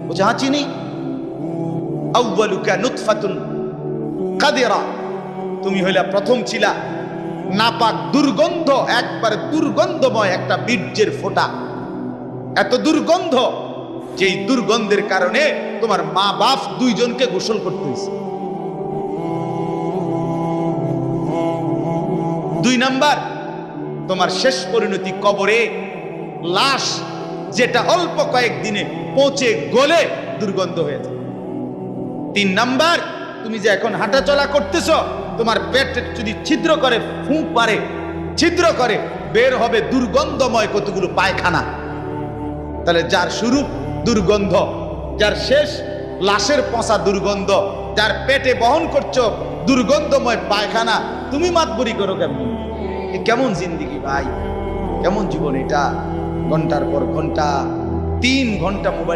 বলছে হ্যাঁ চিনি। আউয়ালুকা নুতফাতুন কাদিরা, তুমি হইলা প্রথম ছিলা নাপাক দুর্গন্ধ, একবারে দুর্গন্ধময় একটা বীর্যের ফোঁটা, এত দুর্গন্ধ যেই দুর্গন্ধের কারণে তোমার মা বাপ দুইজনকে গোসল করতে হয়েছে। 2 নাম্বার, তোমার শেষ পরিণতি কবরে, লাশ যেটা অল্প কয়েকদিনে পচে গলে দুর্গন্ধ হয়ে যায়। 3 নাম্বার, তুমি যে এখন হাঁটাচলা করতেছ, তোমার পেটে যদি ছিদ্র করে, ফুঁক পারে, ছিদ্র করে, বের হবে দুর্গন্ধময় কতগুলো পায়খানা। তাহলে যার শুরু দুর্গন্ধ, যার শেষ লাশের পচা দুর্গন্ধ, যার পেটে বহন করছো দুর্গন্ধময় পায়খানা, তুমি মাতবরি করো কেমন? কেমন জিন্দিগি ভাই, কেমন জীবন এটা? ঘন্টার পর ঘন্টা, 3 ঘন্টা মোবাইল